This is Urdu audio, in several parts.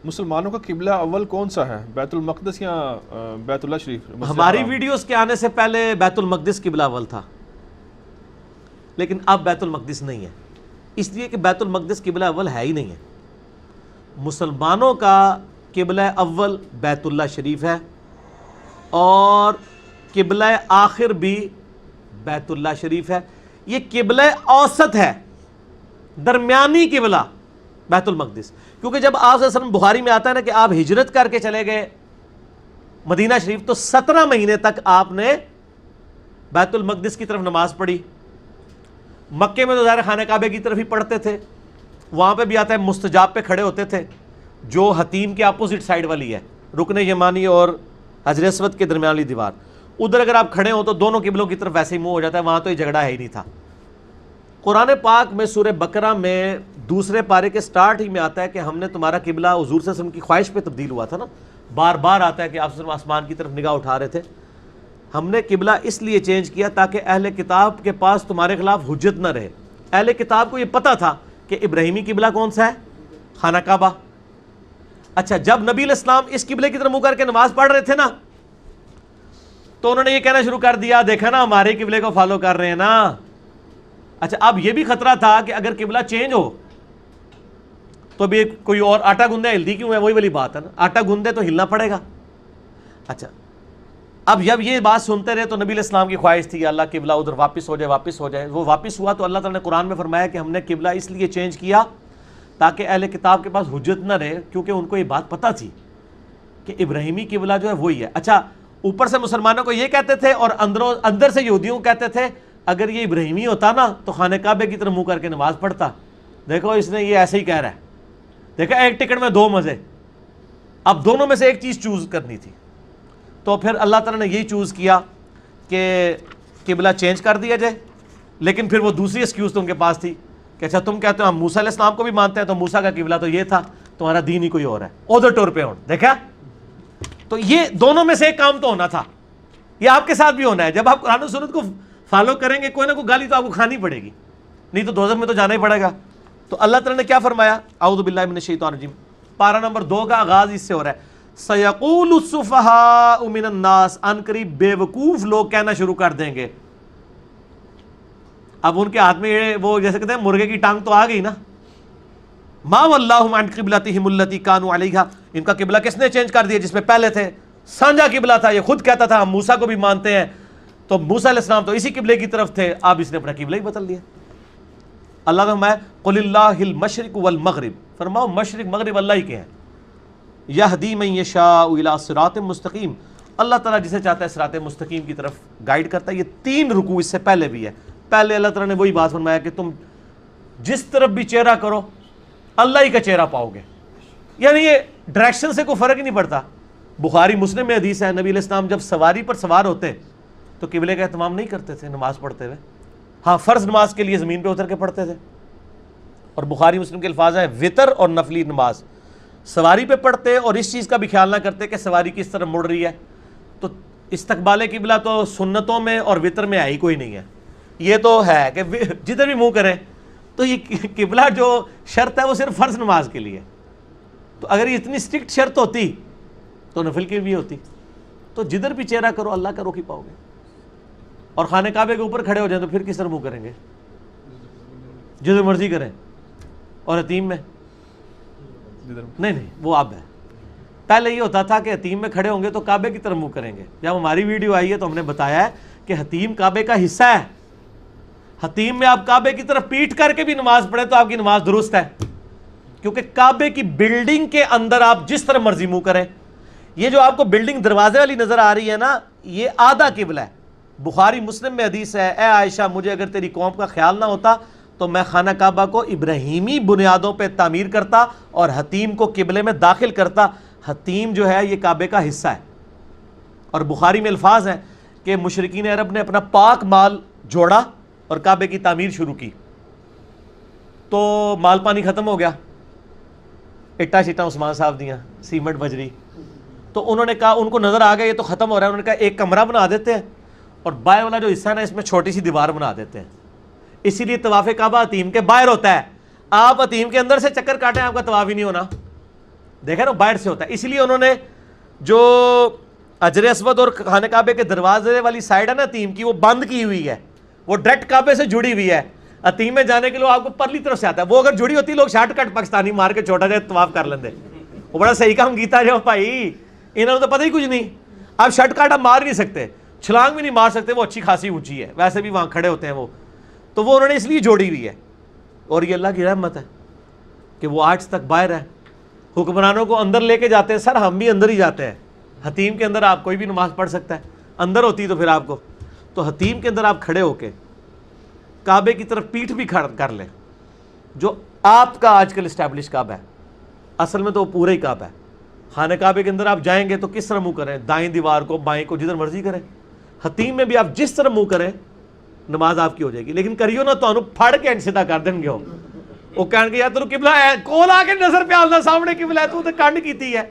مسلمانوں کا قبلہ اول کون سا ہے، بیت المقدس یا بیت اللہ شریف؟ ہماری ویڈیوز کے آنے سے پہلے بیت المقدس قبلہ اول تھا، لیکن اب بیت المقدس نہیں ہے، اس لیے کہ بیت المقدس قبلہ اول ہے ہی نہیں ہے۔ مسلمانوں کا قبلہ اول بیت اللہ شریف ہے، اور قبلہ آخر بھی بیت اللہ شریف ہے۔ یہ قبلہ اوسط ہے، درمیانی قبلہ بیت المقدس، کیونکہ جب آپ صلی اللہ علیہ وسلم بخاری میں آتا ہے نا کہ آپ ہجرت کر کے چلے گئے مدینہ شریف، تو 17 مہینے تک آپ نے بیت المقدس کی طرف نماز پڑھی۔ مکے میں تو ظاہر خانہ کعبے کی طرف ہی پڑھتے تھے، وہاں پہ بھی آتا ہے مستجاب پہ کھڑے ہوتے تھے، جو حتیم کے اپوزٹ سائڈ والی ہے، رکن یمانی اور حجر اسود کے درمیان والی دیوار، ادھر اگر آپ کھڑے ہوں تو دونوں قبلوں کی طرف ویسے ہی منہ ہو جاتا ہے، وہاں تو یہ جھگڑا ہے ہی نہیں تھا۔ قرآن پاک میں سورہ بقرہ میں دوسرے پارے کے سٹارٹ ہی میں آتا ہے کہ ہم نے تمہارا قبلہ حضور صلی اللہ علیہ وسلم کی خواہش پہ تبدیل ہوا تھا نا، بار بار آتا ہے کہ آپ آسمان کی طرف نگاہ اٹھا رہے تھے، ہم نے قبلہ اس لیے چینج کیا تاکہ اہل کتاب کے پاس تمہارے خلاف حجت نہ رہے۔ اہل کتاب کو یہ پتہ تھا کہ ابراہیمی قبلہ کون سا ہے، خانہ کعبہ۔ اچھا، جب نبی علیہ السلام اس قبلے کی طرف منہ کر کے نماز پڑھ رہے تھے نا، تو انہوں نے یہ کہنا شروع کر دیا، دیکھا نا ہمارے قبلے کو فالو کر رہے ہیں نا۔ اچھا، اب یہ بھی خطرہ تھا کہ اگر قبلہ چینج ہو تو بھی کوئی اور آٹا گوندے ہلدی کیوں ہے، وہی والی بات ہے نا، آٹا گوندے تو ہلنا پڑے گا۔ اچھا، اب جب یہ بات سنتے رہے تو نبی علیہ السلام کی خواہش تھی اللہ قبلہ ادھر واپس ہو جائے، وہ واپس ہوا تو اللہ تعالیٰ نے قرآن میں فرمایا کہ ہم نے قبلہ اس لیے چینج کیا تاکہ اہل کتاب کے پاس حجت نہ رہے، کیونکہ ان کو یہ بات پتہ تھی کہ ابراہیمی قبلہ جو ہے وہی ہے۔ اچھا، اوپر سے مسلمانوں کو یہ کہتے تھے اور اندر سے یہودیوں کو کہتے تھے اگر یہ ابراہیمی ہوتا نا تو خانہ کعبے کی طرف منہ کر کے نماز پڑھتا، دیکھو اس نے یہ ایسے ہی کہہ رہا ہے، دیکھا ایک ٹکٹ میں دو مزے۔ اب دونوں میں سے ایک چیز چوز کرنی تھی، تو پھر اللہ تعالیٰ نے یہی چوز کیا کہ قبلہ چینج کر دیا جائے، لیکن پھر وہ دوسری ایکسکیوز تو ان کے پاس تھی کہ اچھا تم کہتے ہو ہم موسیٰ علیہ السلام کو بھی مانتے ہیں، تو موسیٰ کا قبلہ تو یہ تھا، تمہارا دین ہی کوئی اور ہے، ادھر ٹور پہ ہوں۔ دیکھا، تو یہ دونوں میں سے ایک کام تو ہونا تھا، یہ آپ کے ساتھ بھی ہونا ہے۔ جب آپ قرآن و سنت کو فالو کریں گے کوئی نہ کوئی گالی تو آپ کو کھانی پڑے گی، نہیں تو دوزخ میں تو جانا ہی پڑے گا۔ تو اللہ تعالیٰ نے کیا فرمایا، اعوذ باللہ من الشیطان الرجیم، پارہ نمبر 2 کا آغاز اس سے ہو رہا ہے، سَيَقُولُ السُّفَهَاءُ مِنَ النَّاسِ، ان قریب بے وقوف لوگ کہنا شروع کر دیں گے۔ اب ان کے ہاتھ میں وہ جیسے کہتے ہیں مرغے کی ٹانگ تو آ گئی نا، مَا وَاللَّهُمْ عَنْ قِبْلَتِهِمُ الَّتِي كَانُوا عَلَيْهَا، ان کا قبلہ کس نے چینج کر دیا جس میں پہلے تھے، سانجا قبلہ تھا، یہ خود کہتا تھا ہم موسیٰ کو بھی مانتے ہیں، تو موسیٰ علیہ السلام تو اسی قبلے کی طرف تھے، اب اس نے اپنا قبلہ ہی بدل دیا۔ اللہ کا فرمایا قُلِ اللَّهِ الْمَشْرِقُ وَالْمَغْرِبُ، فرماؤ مشرق مغرب اللہ ہی کے ہیں، یہدی من یشاء الی صراط مستقیم، اللہ تعالیٰ جسے چاہتا ہے صراط مستقیم کی طرف گائیڈ کرتا ہے۔ یہ 3 رکوع اس سے پہلے بھی ہے، پہلے اللہ تعالیٰ نے وہی بات فرمایا کہ تم جس طرف بھی چہرہ کرو اللہ ہی کا چہرہ پاؤ گے، یعنی یہ ڈائریکشن سے کوئی فرق ہی نہیں پڑتا۔ بخاری مسلم میں حدیث ہے، نبی علیہ السلام جب سواری پر سوار ہوتے تو قبلے کا اہتمام نہیں کرتے تھے نماز پڑھتے ہوئے، ہاں فرض نماز کے لیے زمین پہ اتر کے پڑھتے تھے، اور بخاری مسلم کے الفاظ ہیں وطر اور نفلی نماز سواری پہ پڑھتے، اور اس چیز کا بھی خیال نہ کرتے کہ سواری کس طرف مڑ رہی ہے، تو استقبال قبلہ تو سنتوں میں اور وطر میں ہے ہی کوئی نہیں ہے، یہ تو ہے کہ جدھر بھی منہ کریں، تو یہ قبلہ جو شرط ہے وہ صرف فرض نماز کے لیے، تو اگر یہ اتنی اسٹرکٹ شرط ہوتی تو نفل کی بھی ہوتی، تو جدھر بھی چہرہ کرو اللہ کا رخ ہی پاؤ گے، اور خانہ کعبے کے اوپر کھڑے ہو جائیں تو پھر کس طرح منہ کریں گے، جدھر مرضی کریں، اور حتیم میں نہیں وہ اب ہے، پہلے یہ ہوتا تھا کہ حتیم میں کھڑے ہوں گے تو کعبے کی طرف منہ کریں گے۔ جب ہماری ویڈیو آئی ہے تو ہم نے بتایا ہے کہ حتیم کعبے کا حصہ ہے، حتیم میں آپ کعبے کی طرف پیٹ کر کے بھی نماز پڑھیں تو آپ کی نماز درست ہے، کیونکہ کعبے کی بلڈنگ کے اندر آپ جس طرح مرضی منہ کریں۔ یہ جو آپ کو بلڈنگ دروازے والی نظر آ رہی ہے نا، یہ آدھا قبلہ ہے۔ بخاری مسلم میں حدیث ہے، اے عائشہ مجھے اگر تیری قوم کا خیال نہ ہوتا تو میں خانہ کعبہ کو ابراہیمی بنیادوں پہ تعمیر کرتا اور حتیم کو قبلے میں داخل کرتا۔ حتیم جو ہے یہ کعبے کا حصہ ہے، اور بخاری میں الفاظ ہیں کہ مشرکین عرب نے اپنا پاک مال جوڑا اور کعبے کی تعمیر شروع کی، تو مال پانی ختم ہو گیا، اٹا شٹا عثمان صاحب دیاں، سیمنٹ بجری، تو انہوں نے کہا، ان کو نظر آ گیا یہ تو ختم ہو رہا ہے، انہوں نے کہا ایک کمرہ بنا دیتے ہیں اور باہر والا جو حصہ ہے نا اس میں چھوٹی سی دیوار بنا دیتے ہیں، اسی لیے طواف کعبہ حتیم کے باہر ہوتا ہے، آپ حتیم کے اندر سے چکر کاٹیں آپ کا طواف ہی نہیں ہونا، دیکھیں نا باہر سے ہوتا ہے. اس لیے انہوں نے جو حجر اسود اور خانہ کعبے کے دروازے والی سائڈ ہے نا حتیم کی, وہ بند کی ہوئی ہے, وہ ڈائریکٹ کعبے سے جڑی ہوئی ہے. حتیم میں جانے کے لیے آپ کو پرلی طرف سے آتا ہے, وہ اگر جڑی ہوتی لوگ شارٹ کٹ پاکستانی مار کے چھوٹا جائے طواف کر لیندے. وہ بڑا صحیح کام کیتا جو بھائی, انہوں نے تو پتہ ہی کچھ نہیں. آپ شارٹ کٹ آپ مار نہیں سکتے, چھلانگ بھی نہیں مار سکتے, وہ اچھی خاصی اونچی ہے, ویسے بھی وہاں کھڑے ہوتے ہیں وہ, تو وہ انہوں نے اس لیے جوڑی ہوئی ہے. اور یہ اللہ کی رحمت ہے کہ وہ آج تک باہر ہے. حکمرانوں کو اندر لے کے جاتے ہیں, سر ہم بھی اندر ہی جاتے ہیں. حتیم کے اندر آپ کوئی بھی نماز پڑھ سکتا ہے, اندر ہوتی تو پھر آپ کو, تو حتیم کے اندر آپ کھڑے ہو کے کعبے کی طرف پیٹھ بھی کر لیں, جو آپ کا آج کل اسٹیبلش کعبہ ہے, اصل میں تو وہ پورا ہی کعبہ ہے. خانہ کعبے کے اندر آپ جائیں گے تو کس طرح منہ کریں, دائیں دیوار کو, بائیں کو, جدھر مرضی کریں. حتیم میں بھی آپ جس طرح منہ کریں نماز آپ کی ہو جائے گی. لیکن کریو نا تو پھڑ کے سیدھا کر دیں گے, وہ کہیں گے یار تو قبلہ ہے, کول آ کے نظر پہ آلنا سامنے قبلہ ہے, تو کنڈ کیتی ہے.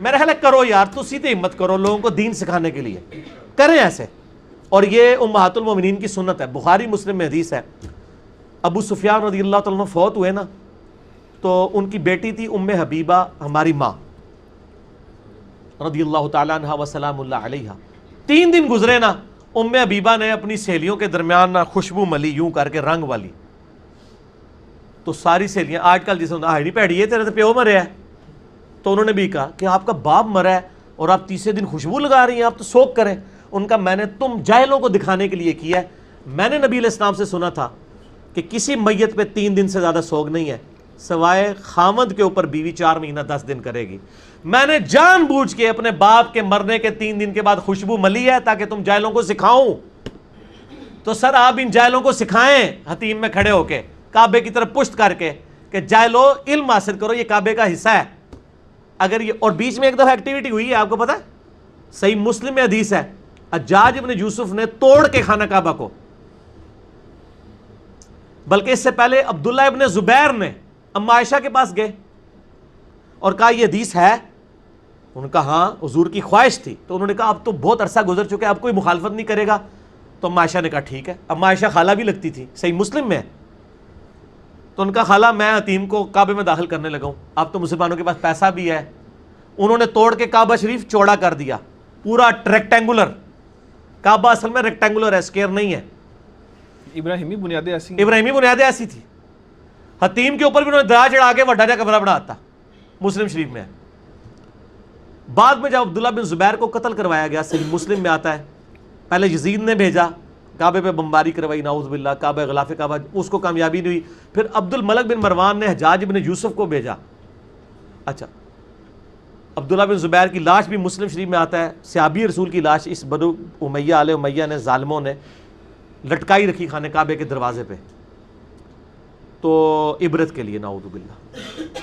میرا خیال ہے کرو یار, تسی تے ہمت کرو لوگوں کو دین سکھانے کے لیے, کریں ایسے. اور یہ امہات المومنین کی سنت ہے, بخاری مسلم میں حدیث ہے. ابو سفیان رضی اللہ تعالیٰ عنہ فوت ہوئے نا, تو ان کی بیٹی تھی ام حبیبہ, ہماری ماں رضی اللہ تعالیٰ عنہ وسلام اللہ علیہ. 3 دن گزرے نا, ام حبیبہ نے اپنی سہیلیوں کے درمیان نا خوشبو ملی یوں کر کے رنگ والی. تو ساری سہیلیاں آج کل جسے نہیں پیڑی ہے تیرے تو پیو مرے ہے, تو انہوں نے بھی کہا کہ آپ کا باپ مرا ہے اور آپ تیسرے دن خوشبو لگا رہی ہیں, آپ تو سوگ کریں. ان کا میں نے تم جاہلوں کو دکھانے کے لیے کیا ہے. میں نے نبی علیہ السلام سے سنا تھا کہ کسی میت پہ 3 دن سے زیادہ سوگ نہیں ہے, سوائے خامد کے اوپر بیوی 4 مہینہ 10 دن کرے گی. میں نے جان بوجھ کے اپنے باپ کے مرنے کے 3 دن کے بعد خوشبو ملی ہے تاکہ تم جاہلوں کو سکھاؤں. تو سر آپ ان جاہلوں کو سکھائیں حتیم میں کھڑے ہو کے, کعبے کی طرف پشت کر کے, کہ جاہلو علم حاصل کرو, یہ کعبے کا حصہ ہے. اگر یہ, اور بیچ میں ایک دفعہ ایکٹیویٹی ہوئی ہے آپ کو پتا ہے, صحیح مسلم میں حدیث ہے, حجاج ابن یوسف نے توڑ کے خانہ کعبہ کو, بلکہ اس سے پہلے عبداللہ ابن زبیر نے اما عائشہ کے پاس گئے اور کہا یہ حدیث ہے. انہوں نے کہا ہاں, حضور کی خواہش تھی. تو انہوں نے کہا اب تو بہت عرصہ گزر چکا ہے, اب کوئی مخالفت نہیں کرے گا. تو اما عائشہ نے کہا ٹھیک ہے. اما عائشہ خالہ بھی لگتی تھی, صحیح مسلم میں ہے. تو ان کا خالہ میں حتیم کو کعبے میں داخل کرنے لگا ہوں, اب تو مسلمانوں کے پاس پیسہ بھی ہے. انہوں نے توڑ کے کعبہ شریف چوڑا کر دیا, پورا ریکٹینگولر. کعبہ اصل میں ریکٹینگولر ہے, اسکیئر نہیں ہے. ابراہیمی بنیادیں ایسی, ابراہیمی بنیادیں ایسی تھی. حتیم کے اوپر بھی انہوں نے درا چڑھا کے وڈا جا کمرہ بناتا, مسلم شریف میں ہے. بعد میں جب عبداللہ بن زبیر کو قتل کروایا گیا, صحیح مسلم میں آتا ہے, پہلے یزید نے بھیجا, کعبے پہ بمباری کروائی, نعوذ باللہ, کعبہ غلاف کعبہ, اس کو کامیابی نہیں ہوئی. پھر عبد الملک بن مروان نے حجاج بن یوسف کو بھیجا. اچھا, عبداللہ بن زبیر کی لاش بھی مسلم شریف میں آتا ہے, صحابی رسول کی لاش اس بنو امیہ آل امیہ نے, ظالموں نے لٹکائی رکھی خانہ کعبے کے دروازے پہ, تو عبرت کے لیے, نعوذ باللہ.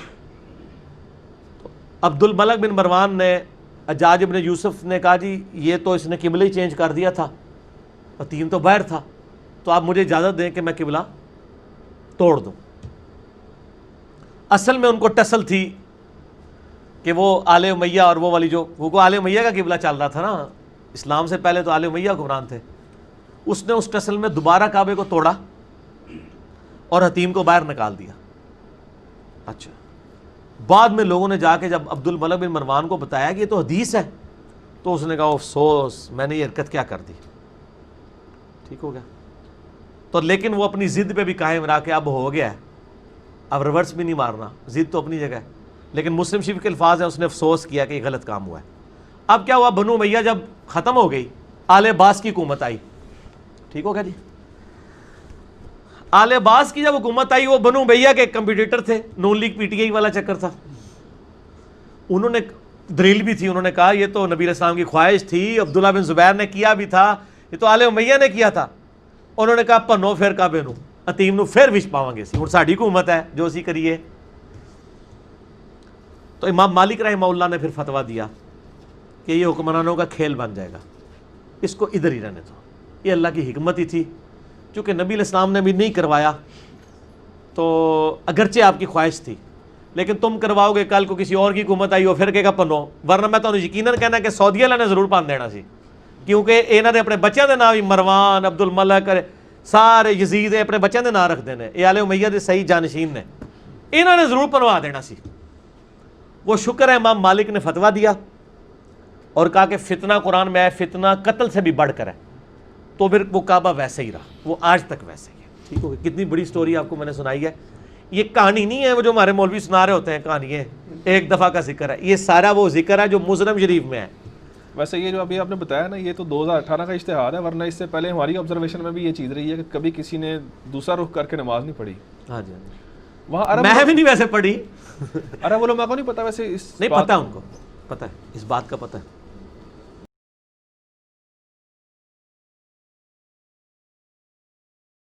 عبد الملک بن مروان نے, حجاج بن یوسف نے کہا جی یہ تو اس نے قبلہ ہی چینج کر دیا تھا, حتیم تو باہر تھا, تو آپ مجھے اجازت دیں کہ میں قبلہ توڑ دوں. اصل میں ان کو ٹسل تھی کہ وہ آل امیہ اور وہ والی جو, وہ آل امیہ کا قبلہ چل رہا تھا نا, اسلام سے پہلے تو آل امیہ حکمران تھے. اس نے اس ٹسل میں دوبارہ کعبے کو توڑا اور حتیم کو باہر نکال دیا. اچھا, بعد میں لوگوں نے جا کے جب عبد الملک بن مروان کو بتایا کہ یہ تو حدیث ہے, تو اس نے کہا افسوس میں نے یہ حرکت کیا کر دی. ٹھیک ہو گیا. تو لیکن وہ اپنی ضد پہ بھی قائم رہا کہ اب ہو گیا ہے, اب ریورس بھی نہیں مارنا, ضد تو اپنی جگہ ہے. لیکن مسلم شریف کے الفاظ ہیں, اس نے افسوس کیا کہ یہ غلط کام ہوا ہے. اب کیا ہوا, بنو امیہ جب ختم ہو گئی, آل عباس کی حکومت آئی. ٹھیک ہو گیا جی. آل عباس کی جب حکومت آئی, وہ بنو امیہ کے کمپیٹیٹر تھے, نون لیگ پی ٹی آئی والا چکر تھا. انہوں نے دلیل بھی تھی, انہوں نے کہا یہ تو نبی علیہ السلام کی خواہش تھی, عبداللہ بن زبیر نے کیا بھی تھا, یہ تو آل امیہ نے کیا تھا. انہوں نے کہا پنو پھر کعبے نو, حتیم نو پھر وش پاواں گے سی, ہن ساڈی حکومت ہے جو اسی کریے. تو امام مالک رحمہ اللہ نے پھر فتویٰ دیا کہ یہ حکمرانوں کا کھیل بن جائے گا, اس کو ادھر ہی رہنے دو. یہ اللہ کی حکمت ہی تھی, چونکہ نبی علیہ السلام نے بھی نہیں کروایا تو اگرچہ آپ کی خواہش تھی, لیکن تم کرواؤ گے, کل کو کسی اور کی حکومت آئی ہو پھر کہے گا پنو. ورنہ میں تو یقیناً کہنا کہ سعودی والے نے ضرور پان دینا سی, کیونکہ انہوں نے اپنے بچوں کے نام مروان, عبد الملک, سارے یزید اپنے بچوں کے نام رکھ دینے, یہ آل امیہ دے صحیح جانشین نے, انہوں نے ضرور پنوا دینا سی. وہ شکر ہے امام مالک نے فتویٰ دیا اور کہا کہ فتنہ قرآن میں ہے، فتنہ قتل سے بھی بڑھ کر ہے، تو پھر وہ کعبہ ویسے ہی رہا، وہ آج تک ویسے ہی ہے. ٹھیک ہو گئی. کتنی بڑی سٹوری آپ کو میں نے سنائی ہے. یہ کہانی نہیں ہے وہ جو ہمارے مولوی سنا رہے ہوتے ہیں کہانی ہے، ایک دفعہ کا ذکر ہے، یہ سارا وہ ذکر ہے جو مسلم شریف میں ہے. ویسے یہ جو ابھی آپ نے بتایا نا، یہ تو 2018 کا اشتہار ہے، ورنہ اس سے پہلے ہماری آبزرویشن میں بھی یہ چیز رہی ہے کہ کبھی کسی نے دوسرا رخ کر کے نماز نہیں پڑھی. ہاں جی، وہاں عرب میں بھی نہیں ویسے پڑھی. عرب علماء کو نہیں پتا ویسے اس نہیں بات پتہ، ان کو پتہ ہے، اس بات کا پتہ ہے.